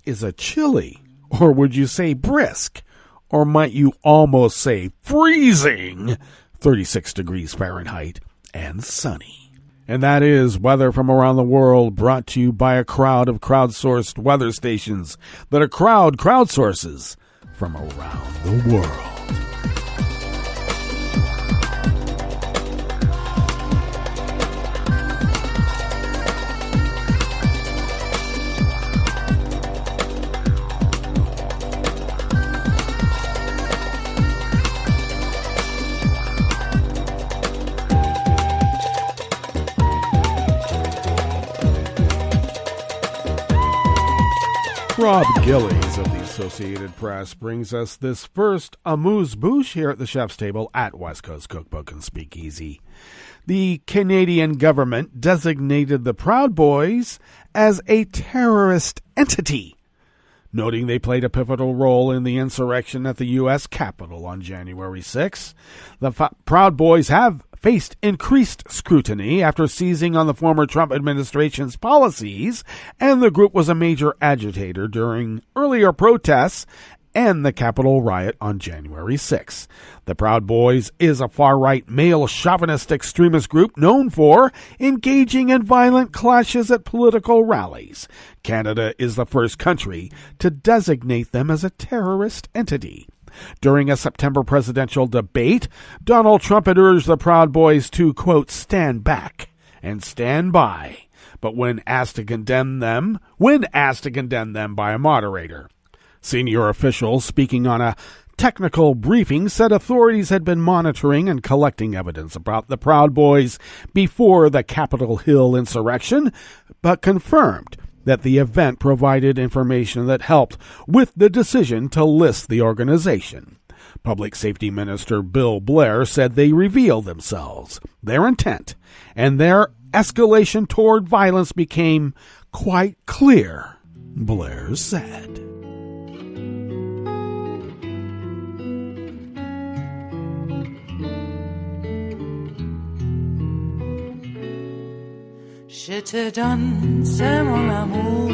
is a chilly, or would you say brisk, or might you almost say freezing, 36 degrees Fahrenheit and sunny. And that is weather from around the world, brought to you by a crowd of crowdsourced weather stations that a crowd crowdsources from around the world. Rob Gillies of the Associated Press brings us this first amuse-bouche here at the Chef's Table at West Coast Cookbook and Speakeasy. The Canadian government designated the Proud Boys as a terrorist entity, noting they played a pivotal role in the insurrection at the U.S. Capitol on January 6. The Proud Boys have faced increased scrutiny after seizing on the former Trump administration's policies, and the group was a major agitator during earlier protests and the Capitol riot on January 6. The Proud Boys is a far-right male chauvinist extremist group known for engaging in violent clashes at political rallies. Canada is the first country to designate them as a terrorist entity. During a September presidential debate, Donald Trump had urged the Proud Boys to, quote, stand back and stand by, but when asked to condemn them by a moderator. Senior officials speaking on a technical briefing said authorities had been monitoring and collecting evidence about the Proud Boys before the Capitol Hill insurrection, but confirmed that the event provided information that helped with the decision to list the organization. Public Safety Minister Bill Blair said they revealed themselves, their intent, and their escalation toward violence became quite clear, Blair said. Je te donne ce mon amour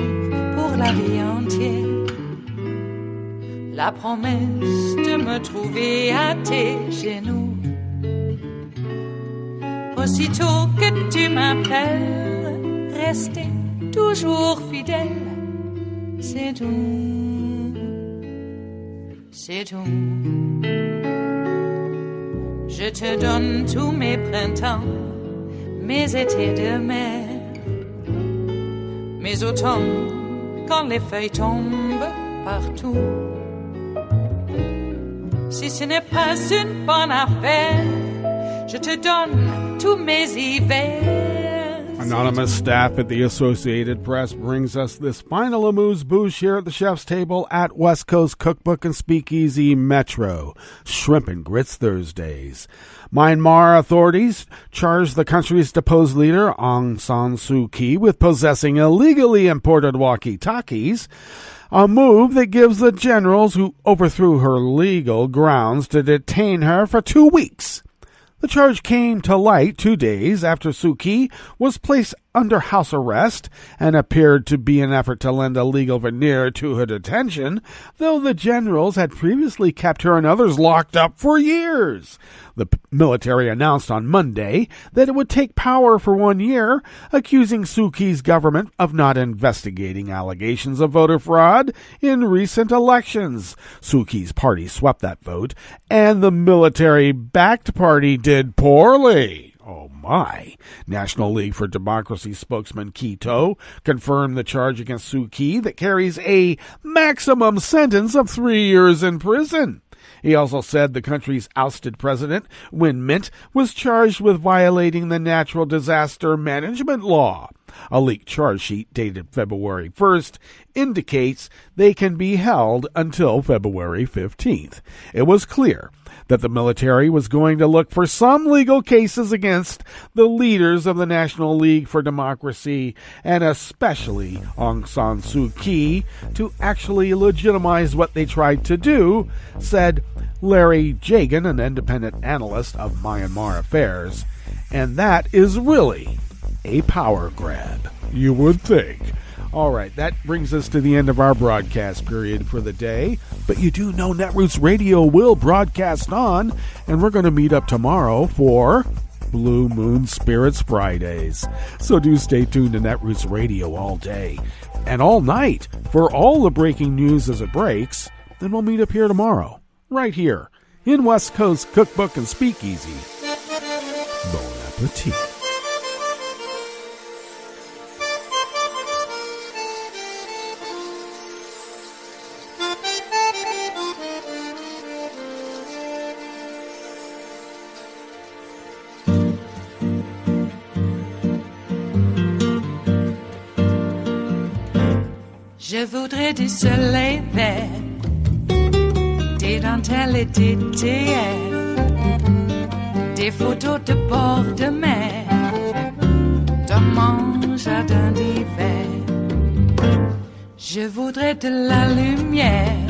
pour la vie entière. La promesse de me trouver à tes genoux. Aussitôt que tu m'appelles, rester toujours fidèle. C'est tout, c'est tout. Je te donne tous mes printemps, mes étés de mer. Mes automnes, quand les feuilles tombent partout. Si ce n'est pas une bonne affaire, je te donne tous mes hivers. Anonymous staff at the Associated Press brings us this final amuse-bouche here at the Chef's Table at West Coast Cookbook and Speakeasy Metro. Shrimp and Grits Thursdays. Myanmar authorities charged the country's deposed leader, Aung San Suu Kyi, with possessing illegally imported walkie-talkies, a move that gives the generals who overthrew her legal grounds to detain her for 2 weeks. The charge came to light 2 days after Suu Kyi was placed under house arrest and appeared to be an effort to lend a legal veneer to her detention, though the generals had previously kept her and others locked up for years. The military announced on Monday that it would take power for 1 year, accusing Suu Kyi's government of not investigating allegations of voter fraud in recent elections. Suu Kyi's party swept that vote, and the military-backed party did poorly. Oh my. National League for Democracy spokesman Kyi To confirmed the charge against Suu Kyi that carries a maximum sentence of 3 years in prison. He also said the country's ousted president, Win Myint, was charged with violating the natural disaster management law. A leaked charge sheet dated February 1st indicates they can be held until February 15th. It was clear that the military was going to look for some legal cases against the leaders of the National League for Democracy and especially Aung San Suu Kyi to actually legitimize what they tried to do, said Larry Jagan, an independent analyst of Myanmar affairs. And that is really a power grab, you would think. All right, that brings us to the end of our broadcast period for the day. But you do know Netroots Radio will broadcast on, and we're going to meet up tomorrow for Blue Moon Spirits Fridays. So do stay tuned to Netroots Radio all day and all night for all the breaking news as it breaks. Then we'll meet up here tomorrow, right here in West Coast Cookbook and Speakeasy. Bon appetit. Je voudrais du soleil vert, des dentelles et des théâtres, des photos de bord de mer, dans mon jardin d'hiver. Je voudrais de la lumière,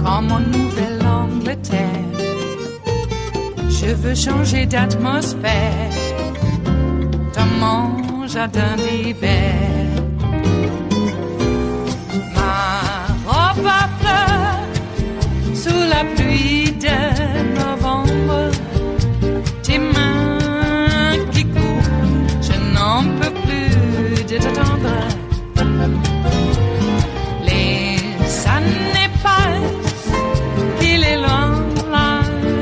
comme en Nouvelle-Angleterre. Je veux changer d'atmosphère, dans mon jardin d'hiver. Robe à fleurs, sous la pluie de novembre, tes mains qui courent, je n'en peux plus de t'attendre. Les années passent, il est loin, là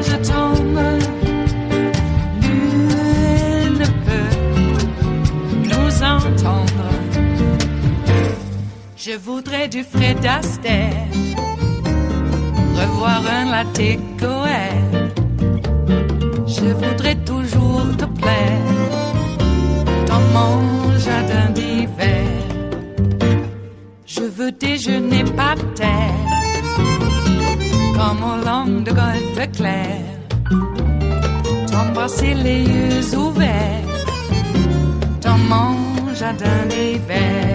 je tombe. Nul ne peut nous entendre. Je voudrais du Fred Astaire, revoir un latte Coeur. Je voudrais toujours te plaire dans mon jardin d'hiver. Je veux déjeuner par terre, comme au long de golfe clair, t'embrasser les yeux ouverts dans mon jardin d'hiver.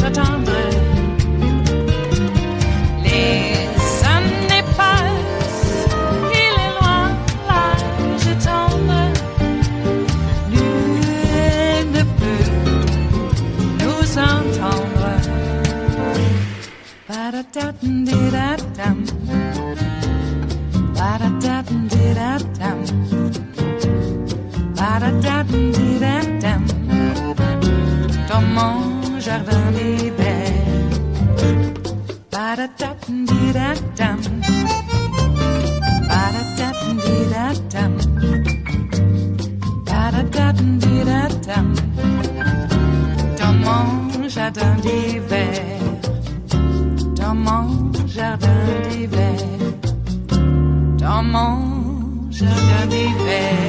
Attendre. Les années passent, il est loin, là je tombe. Nul ne peut nous entendre. Ba-da-da-dum-di-da-dum, ba-da-da-dum-di-da-dum, ba-da-da-dum-di-da-dum, dans mon jardin d'hiver. Ba-da-da-dum-di-da-dum, ba-da-da-dum-di-da-dum, ba-da-da-dum-di-da-dum, dans mon jardin d'hiver, dans mon jardin d'hiver, dans mon jardin d'hiver.